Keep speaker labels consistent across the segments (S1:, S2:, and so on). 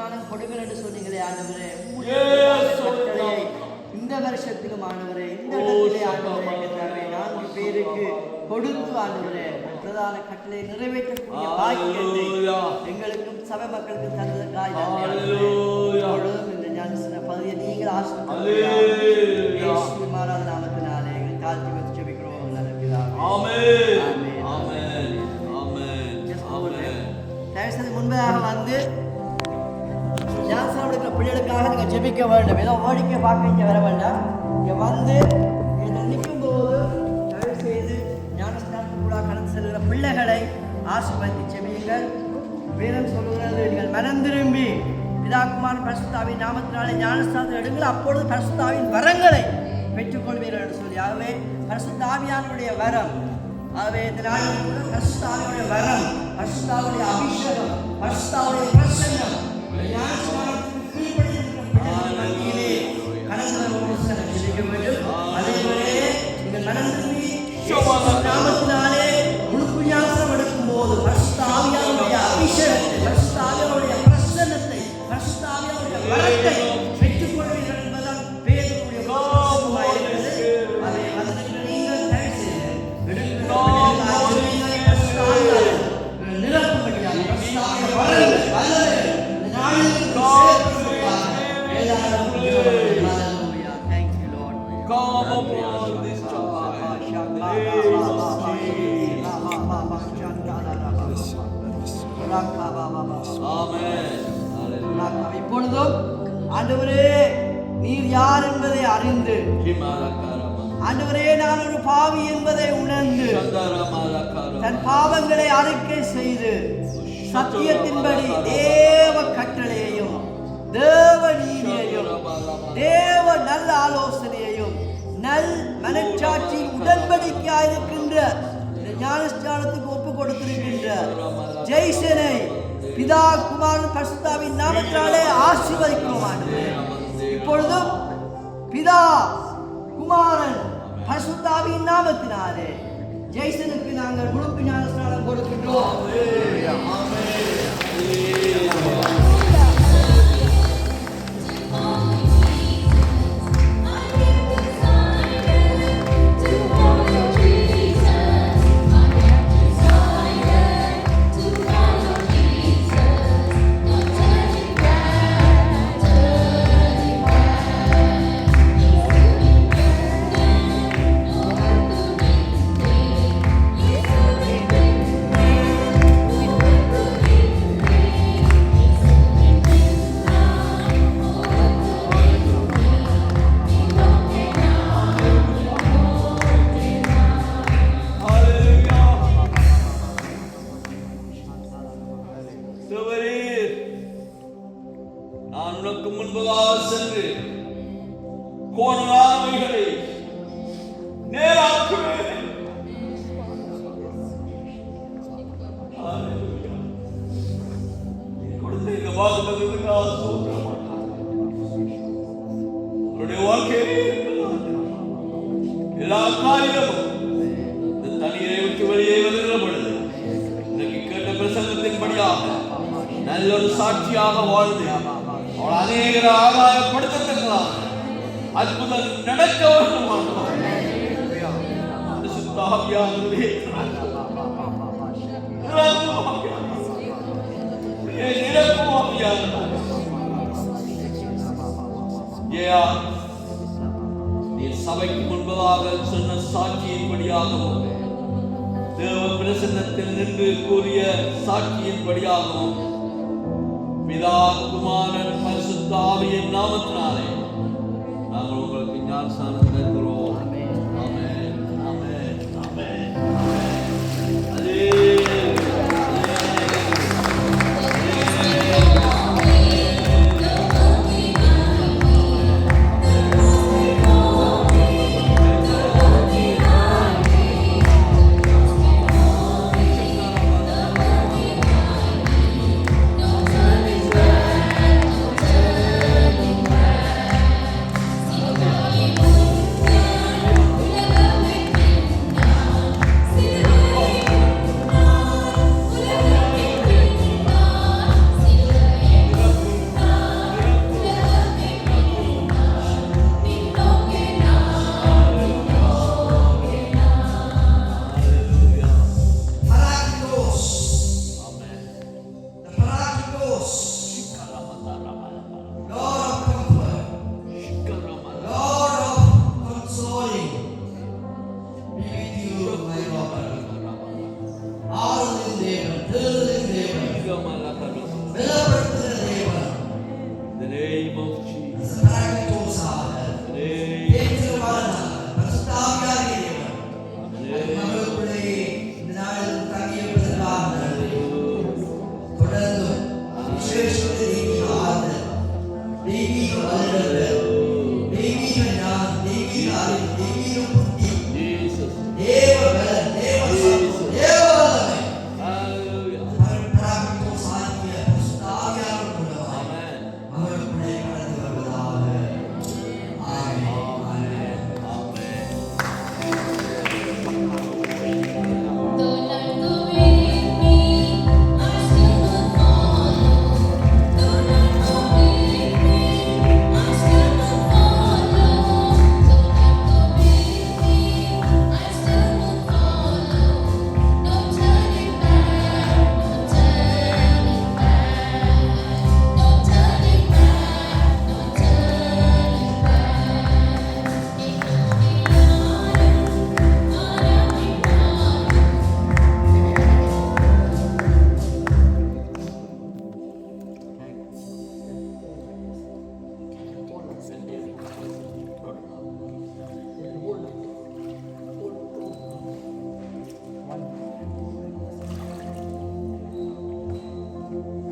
S1: ஸ்நானம் கொடுங்கள் என்று சொன்னீங்களே ஆண்டவரே. இந்த வருஷத்திலும் ஆண்டவரே, இந்த இடத்திலே ஆண்டவரே, 4 பேருக்கு கொடுத்து ஆண்டவரே பிரதான கட்டளை நிறைவேற்றக்கூடிய பாக்கியத்தை எங்களுக்கும் சபை மக்களுக்கும் தந்ததற்காக இந்த ஞானஸ்நான பகுதியை நீங்கள் ஆசீர்வதித்து மாறாத நாமத்தினாலே எங்கள் தாழ்த்தி வச்சு ஜெபிக்கிறோம். நல்ல பிதாவே. தயவுசெய்து முன்பதாக வந்து ஞானஸ்நானம் எடுக்கிற பிள்ளைகளுக்காக நீங்கள் ஜெபிக்க வேண்டும். ஏதோ ஓடிக்க பார்க்க இங்கே வர வேண்டாம். இங்கே வந்து இதில் நிற்கும்போது தயவுசெய்து ஞானஸ்நானத்துக்கு கூட கடந்து செல்கிற பிள்ளைகளை ஆசீர்வதித்து ஜெபியுங்கள். வேதம் சொல்லுகிறது, நீங்கள் மனம் திரும்பி பிதாகுமாரன் பரிசுத்தாவின் நாமத்தினாலே ஞானஸ்நானத்தை எடுங்கள், அப்பொழுது பரிசுத்தாவின் வரங்களை பெற்றுக்கொள்வீர்கள் என்று சொல்லி. ஆகவே பரிசுத்தாவியானுடைய வரம், ஆகவே இந்த நாளில் கூட பரிசுத்தாவினுடைய வரம், பரிசுத்தாவுடைய அபிஷேகம், பரிசுத்தாவுடைய பிரசன்னம் ஞானஸ்நானத்துக்கு கீழ்ப்படியிருக்கிற மத்தியிலே கடந்து ஜெபிக்க வேண்டும். அதேபோலே நீங்கள் மனம் திரும்பி நாமத்தினாலே முழுப்பு ஞானஸ்நானம் எடுக்கும் போது பரிசுத்தாவியானுடைய அபிஷேகத்தை, பரிசுத்தாவியானுடைய பிரசன்னத்தை, பரிசுத்தாவியானுடைய வரத்தை பெற்றுக்கொள்வீர்கள் என்பதால் பேதுருடைய வாசகமாக இருக்கிறது. அதை வசனங்களை நீங்கள் தயவுசெய்து நிரப்பும்படியாக பரிசுத்தாவிய வரங்கள் வல்லமை இந்த நாளில் Thank you, Lord.
S2: Come upon this child.
S1: இப்பொழுதும் ஆண்டவரே, நீர் யார் என்பதை அறிந்து, ஆண்டவரே நான் ஒரு பாவி என்பதை உணர்ந்து, தன் பாவங்களை அறிக்கை செய்து சத்தியத்தின்படி தேவ கட்டளையையும் தேவ நீதியையும் தேவ நல்ல ஆலோசனையையும் நல் மனச்சாட்சி உடன்படிக்கையாயிருக்கின்ற ஞானஸ்நானத்துக்கு ஒப்பு கொடுத்திருக்கின்ற ஜெய்சனை பிதா குமாரன் பரிசுத்தாவின் நாமத்தினாலே ஆசீர்வதிக்கிறோம் ஆண்டவரே. இப்பொழுதும் பிதா குமாரன் பரிசுத்தாவின் நாமத்தினாலே ஜெய்சனுக்கு நாங்கள் முழுப்பு ஞானஸ்நானம் கொடுக்கின்றோம்.
S2: நான் உனக்கு முன்பதாக சென்று கோணலாமைகளை நேராக்குவேன். கொடுத்த இந்த வாக்குத்தத்தத்துக்காக ஸ்தோத்திரம். அவருடைய வாழ்க்கையிலே எல்லா காரியமும் இந்த தனியை விட்டு வெளியே வருகிற பொழுது இன்றைக்கு கேட்ட பிரசங்கத்தின்படியாக நல்ல ஒரு சாட்சியாக வாழ்ந்து அவள் அநேகரை ஆதாயப்படுத்தத்தக்கலாம் அற்புதம் நடக்க நீ சபைக்கு முன்பதாக சொன்ன சாட்சியின்படியாகவும் தேவ பிரசன்னத்தில் நின்று கூறிய சாட்சியின்படியாகவும் பிதா குமாரன் பரிசுத்த ஆவியின் நாமத்தினாலே நாங்கள் உங்களுக்கு ஞானஸ்நானம் தருகிறோம். ஆமென், ஆமென், ஆமென், ஆமென்.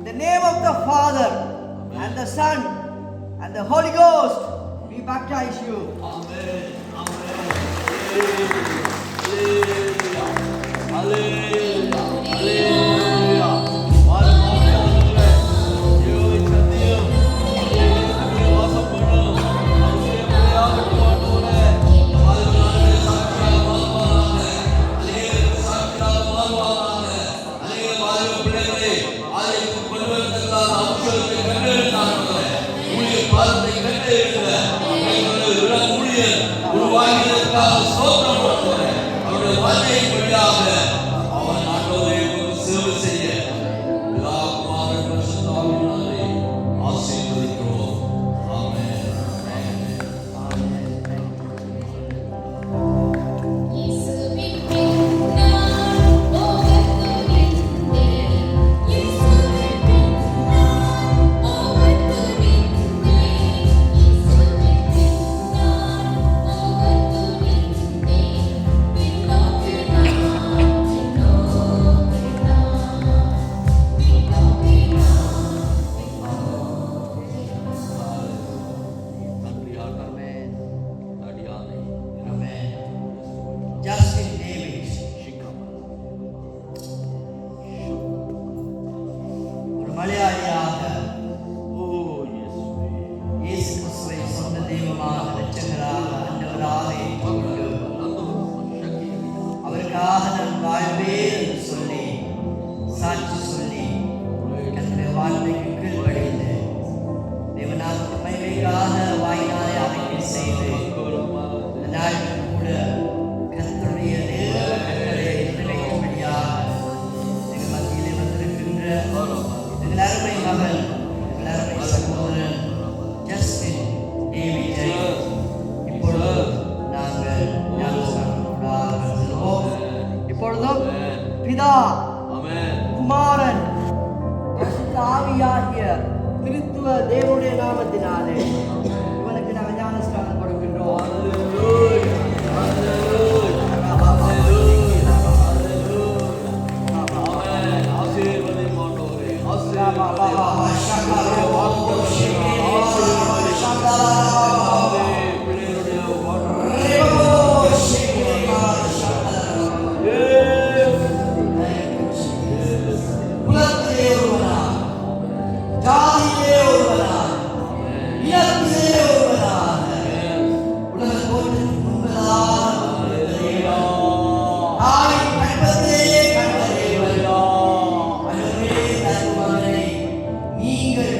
S1: In the name of the Father and the Son and the Holy Ghost, we baptize you.
S2: Amen. Amen. Hallelujah. Hallelujah. Hallelujah. வாருமாவியானவரே, தேவனை சந்தியும், தேவனை வாசம் பண்ணும், அவருடைய பிள்ளையாகட்டும் ஆண்டவரே. வாழ்நாளிலே சாட்சியாக வாழ்வாராக, அநேகருக்கு சாட்சியாக வாழ்வாராக, அநேக வாலிப பிள்ளைகளை ஆலயத்துக்கு கொண்டு வருவதற்கான அவசரத்தை கண்டெடுத்தார்களே, ஊழிய பாதத்தை கண்டெடுக்கிற எங்களுடைய ஊழியர் உருவாகியதற்காக ஸ்தோத்திரம் ஆண்டவரே. அவருடைய வார்த்தையின் வழியாக அவன் ஆண்டவரே உங்களுக்கு சேவை செய்ய பிதா, குமாரன், பரிசுத்த ஆவியினாலே ஆசீர்வதிக்கிறோம். ஆமென்.
S1: Justin Davis, ஒரு மலையாளியாக இயேசு கிறிஸ்துவை சொந்த தெய்வமாக, இரட்சகராக, ஆண்டவராக ஏற்றுக்கொண்டு அவருக்காக நான் வாழ்வேன் என்று சொல்லி சாட்சி சொல்லி கர்த்தருடைய வார்த்தைக்கு கீழ்ப்படிந்து தேவனாக மகிமைக்காக வாயினாலே அறிக்கை செய்து இந்த நாளில் கூட கர்த்தருடைய தேவ கட்டளையை நிறைவேற்றும்படியாக எங்கள் மத்தியிலே வந்திருக்கின்ற எங்கள் அருமை மகள், எங்கள் அருமை சகோதரன் ஜஸ்டின் டேவிடை இப்பொழுது நாங்கள் ஞானஸ்நானத்திற்குள்ளாக செல்வோம். இப்பொழுதும் பிதா, குமாரன், பரிசுத்த ஆவியாகிய திருத்துவ தேவனுடைய நாமத்தினாலே இவனுக்கு நாங்கள் ஞானஸ்நானம் கொடுக்கின்றோம். நீங்கள்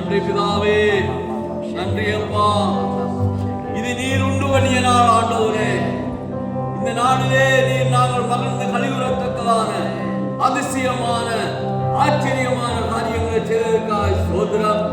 S2: நன்றி பிதாவே, நன்றி அப்பா. இது நீர் உண்டு பண்ணிய நாள் ஆண்டவரே. இந்த நாளிலே நீர் நாங்கள் மகிழ்ந்து கழிவுறத்தக்கதான அதிசயமான ஆச்சரியமான காரியங்களை செய்வதற்காக ஸ்தோத்திரம்.